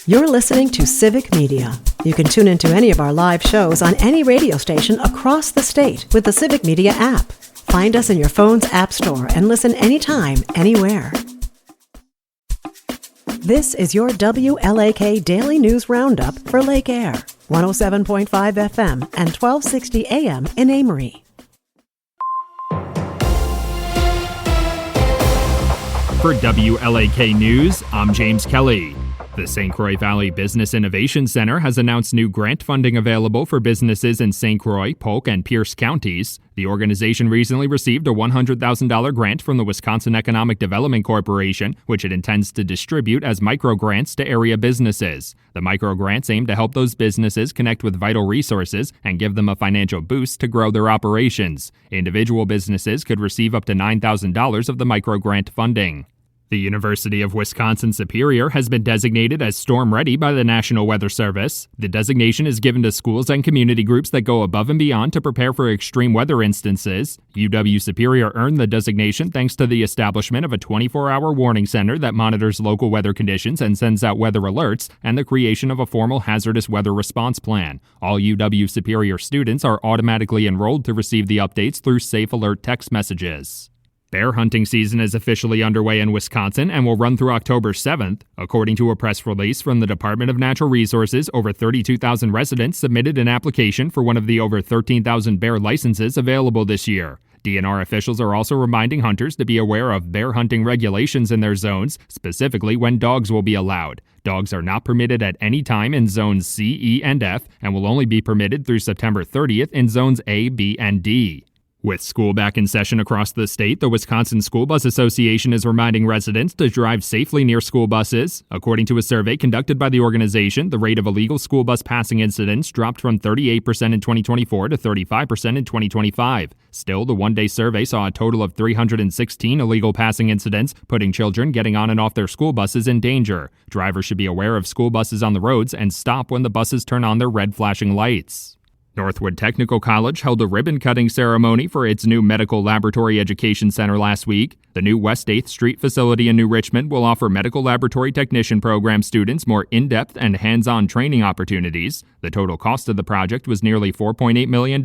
You're listening to Civic Media. You can tune into any of our live shows on any radio station across the state with the Civic Media app. Find us in your phone's app store and listen anytime, anywhere. This is your WLAK Daily News Roundup for Lake Air, 107.5 FM and 1260 AM in Amory. For WLAK News, I'm James Kelly. The St. Croix Valley Business Innovation Center has announced new grant funding available for businesses in St. Croix, Polk, and Pierce counties. The organization recently received a $100,000 grant from the Wisconsin Economic Development Corporation, which it intends to distribute as microgrants to area businesses. The microgrants aim to help those businesses connect with vital resources and give them a financial boost to grow their operations. Individual businesses could receive up to $9,000 of the microgrant funding. The University of Wisconsin-Superior has been designated as storm-ready by the National Weather Service. The designation is given to schools and community groups that go above and beyond to prepare for extreme weather instances. UW-Superior earned the designation thanks to the establishment of a 24-hour warning center that monitors local weather conditions and sends out weather alerts, and the creation of a formal hazardous weather response plan. All UW-Superior students are automatically enrolled to receive the updates through Safe Alert text messages. Bear hunting season is officially underway in Wisconsin and will run through October 7th. According to a press release from the Department of Natural Resources, over 32,000 residents submitted an application for one of the over 13,000 bear licenses available this year. DNR officials are also reminding hunters to be aware of bear hunting regulations in their zones, specifically when dogs will be allowed. Dogs are not permitted at any time in zones C, E, and F, and will only be permitted through September 30th in zones A, B, and D. With school back in session across the state, the Wisconsin School Bus Association is reminding residents to drive safely near school buses. According to a survey conducted by the organization, the rate of illegal school bus passing incidents dropped from 38% in 2024 to 35% in 2025. Still, the one-day survey saw a total of 316 illegal passing incidents, putting children getting on and off their school buses in danger. Drivers should be aware of school buses on the roads and stop when the buses turn on their red flashing lights. Northwood Technical College held a ribbon-cutting ceremony for its new Medical Laboratory Education Center last week. The new West 8th Street facility in New Richmond will offer medical laboratory technician program students more in-depth and hands-on training opportunities. The total cost of the project was nearly $4.8 million,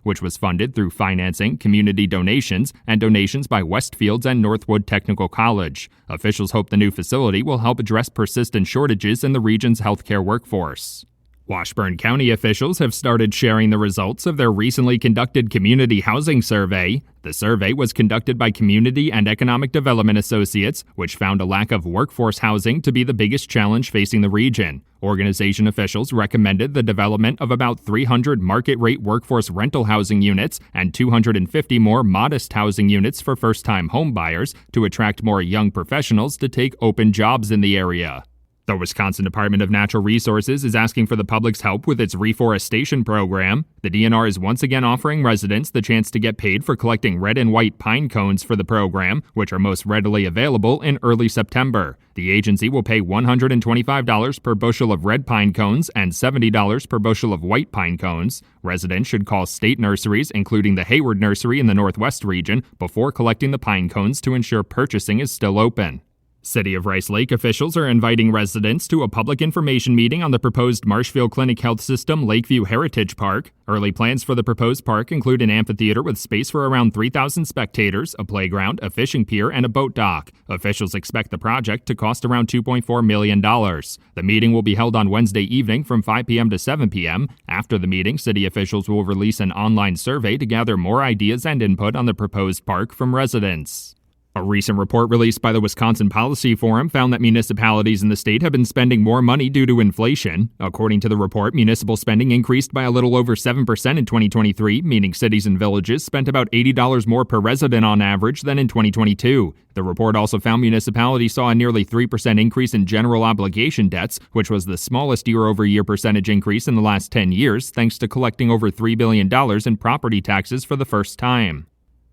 which was funded through financing, community donations, and donations by Westfields and Northwood Technical College. Officials hope the new facility will help address persistent shortages in the region's healthcare workforce. Washburn County officials have started sharing the results of their recently conducted community housing survey. The survey was conducted by Community and Economic Development Associates, which found a lack of workforce housing to be the biggest challenge facing the region. Organization officials recommended the development of about 300 market-rate workforce rental housing units and 250 more modest housing units for first-time home buyers to attract more young professionals to take open jobs in the area. The Wisconsin Department of Natural Resources is asking for the public's help with its reforestation program. The DNR is once again offering residents the chance to get paid for collecting red and white pine cones for the program, which are most readily available in early September. The agency will pay $125 per bushel of red pine cones and $70 per bushel of white pine cones. Residents should call state nurseries, including the Hayward Nursery in the Northwest region, before collecting the pine cones to ensure purchasing is still open. City of Rice Lake officials are inviting residents to a public information meeting on the proposed Marshfield Clinic Health System Lakeview Heritage Park. Early plans for the proposed park include an amphitheater with space for around 3,000 spectators, a playground, a fishing pier, and a boat dock. Officials expect the project to cost around $2.4 million. The meeting will be held on Wednesday evening from 5 p.m. to 7 p.m. After the meeting, city officials will release an online survey to gather more ideas and input on the proposed park from residents. A recent report released by the Wisconsin Policy Forum found that municipalities in the state have been spending more money due to inflation. According to the report, municipal spending increased by a little over 7% in 2023, meaning cities and villages spent about $80 more per resident on average than in 2022. The report also found municipalities saw a nearly 3% increase in general obligation debts, which was the smallest year-over-year percentage increase in the last 10 years, thanks to collecting over $3 billion in property taxes for the first time.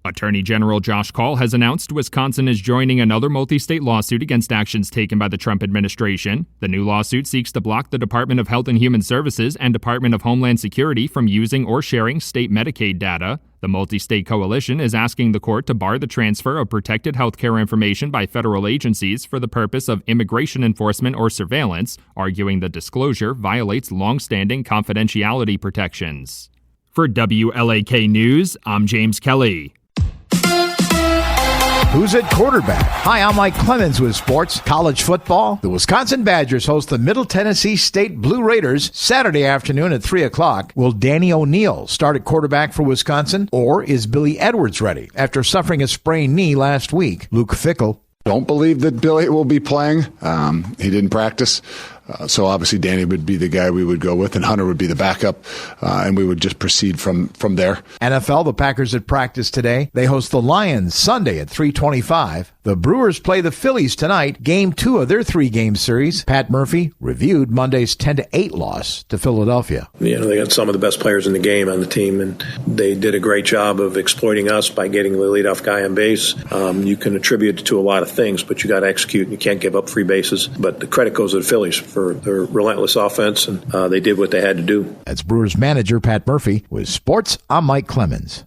Attorney General Josh Kaul has announced Wisconsin is joining another multi-state lawsuit against actions taken by the Trump administration. The new lawsuit seeks to block the Department of Health and Human Services and Department of Homeland Security from using or sharing state Medicaid data. The multi-state coalition is asking the court to bar the transfer of protected healthcare information by federal agencies for the purpose of immigration enforcement or surveillance, arguing the disclosure violates long-standing confidentiality protections. For WLAK News, I'm James Kelly. Who's at quarterback? Hi, I'm Mike Clemens with sports. College football. The Wisconsin Badgers host the Middle Tennessee State Blue Raiders Saturday afternoon at 3 o'clock. Will Danny O'Neal start at quarterback for Wisconsin, or is Billy Edwards ready after suffering a sprained knee last week? Luke Fickell. Don't believe that Billy will be playing. He didn't practice. So obviously Danny would be the guy we would go with, and Hunter would be the backup, and we would just proceed from there. NFL, the Packers at practice today. They host the Lions Sunday at 3:25. The Brewers play the Phillies tonight, game 2 of their 3-game series. Pat Murphy reviewed Monday's 10-8 loss to Philadelphia. You know, they got some of the best players in the game on the team, and they did a great job of exploiting us by getting the leadoff guy on base. You can attribute it to a lot of things, but you got to execute, and you can't give up free bases. But the credit goes to the Phillies for their relentless offense, and they did what they had to do. That's Brewers manager Pat Murphy. With sports, I'm Mike Clemens.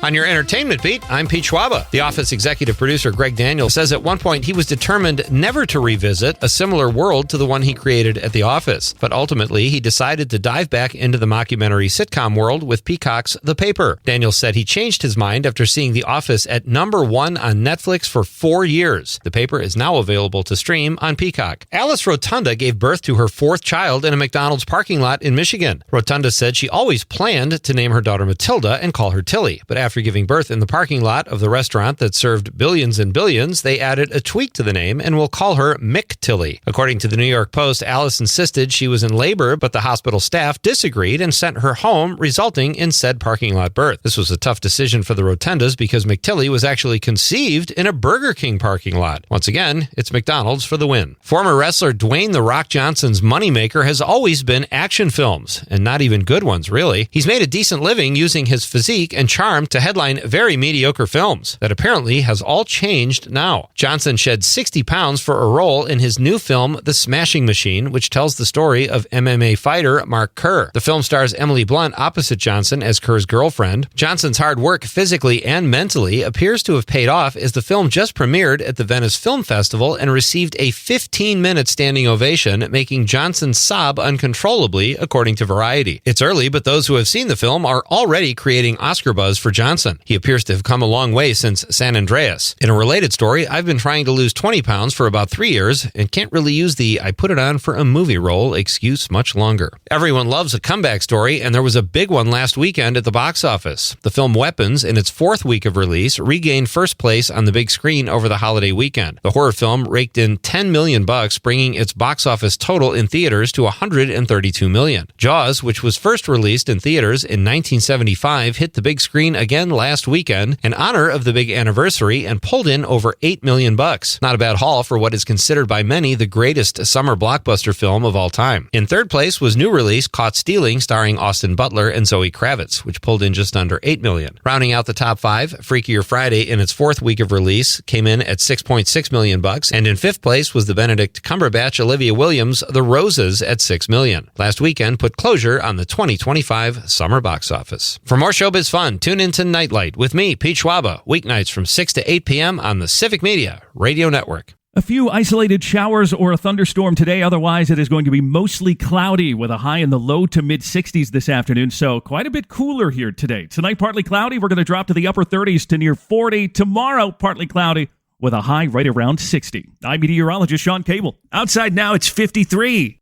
On your entertainment beat, I'm Pete Schwaba. The Office executive producer Greg Daniels says at one point he was determined never to revisit a similar world to the one he created at The Office. But ultimately, he decided to dive back into the mockumentary sitcom world with Peacock's The Paper. Daniels said he changed his mind after seeing The Office at #1 on Netflix for 4 years. The Paper is now available to stream on Peacock. Alice Rotunda gave birth to her 4th child in a McDonald's parking lot in Michigan. Rotunda said she always planned to name her daughter Matilda and call her Tilly. But after giving birth in the parking lot of the restaurant that served billions and billions, they added a tweak to the name and will call her Mick Tilly. According to the New York Post, Alice insisted she was in labor, but the hospital staff disagreed and sent her home, resulting in said parking lot birth. This was a tough decision for the Rotundas because McTilly was actually conceived in a Burger King parking lot. Once again, it's McDonald's for the win. Former wrestler Dwayne "The Rock" Johnson's moneymaker has always been action films, and not even good ones, really. He's made a decent living using his physique and charm to headline very mediocre films. That apparently has all changed now. Johnson shed 60 pounds for a role in his new film, The Smashing Machine, which tells the story of MMA fighter Mark Kerr. The film stars Emily Blunt opposite Johnson as Kerr's girlfriend. Johnson's hard work physically and mentally appears to have paid off, as the film just premiered at the Venice Film Festival and received a 15-minute standing ovation, making Johnson sob uncontrollably, according to Variety. It's early, but those who have seen the film are already creating Oscar buzz for Johnson. He appears to have come a long way since San Andreas. In a related story, I've been trying to lose 20 pounds for about 3 years and can't really use the "I put it on for a movie" role excuse much longer. Everyone loves a comeback story, and there was a big one last weekend at the box office. The film Weapons, in its 4th week of release, regained first place on the big screen over the holiday weekend. The horror film raked in $10 million, bringing its box office total in theaters to $132 million. Jaws, which was first released in theaters in 1975, hit the big screen again last weekend in honor of the big anniversary and pulled in over $8 million. Not a bad haul for what is considered by many the greatest summer blockbuster film of all time. In 3rd place was new release Caught Stealing, starring Austin Butler and Zoe Kravitz, which pulled in just under $8 million. Rounding out the top 5, Freakier Friday, in its 4th week of release, came in at $6.6 million, and in 5th place was the Benedict Cumberbatch Olivia Williams The Roses at $6 million. Last weekend put closure on the 2025 summer box office. For more showbiz fun, tune in to Nightlight with me, Pete Schwaba, weeknights from 6 to 8 p.m. on the Civic Media Radio Network. A few isolated showers or a thunderstorm today. Otherwise, it is going to be mostly cloudy with a high in the low to mid-60s this afternoon. So quite a bit cooler here today. Tonight, partly cloudy. We're going to drop to the upper 30s to near 40. Tomorrow, partly cloudy with a high right around 60. I'm meteorologist Sean Cable. Outside now, it's 53.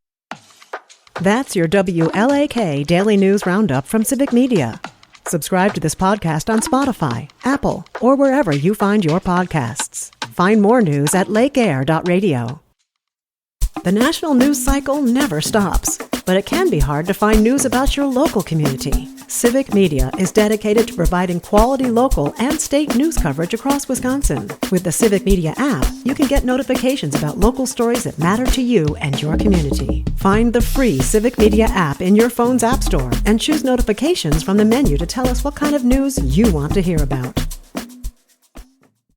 That's your WLAK Daily News Roundup from Civic Media. Subscribe to this podcast on Spotify, Apple, or wherever you find your podcasts. Find more news at lakeair.radio. The national news cycle never stops, but it can be hard to find news about your local community. Civic Media is dedicated to providing quality local and state news coverage across Wisconsin. With the Civic Media app, you can get notifications about local stories that matter to you and your community. Find the free Civic Media app in your phone's app store and choose notifications from the menu to tell us what kind of news you want to hear about.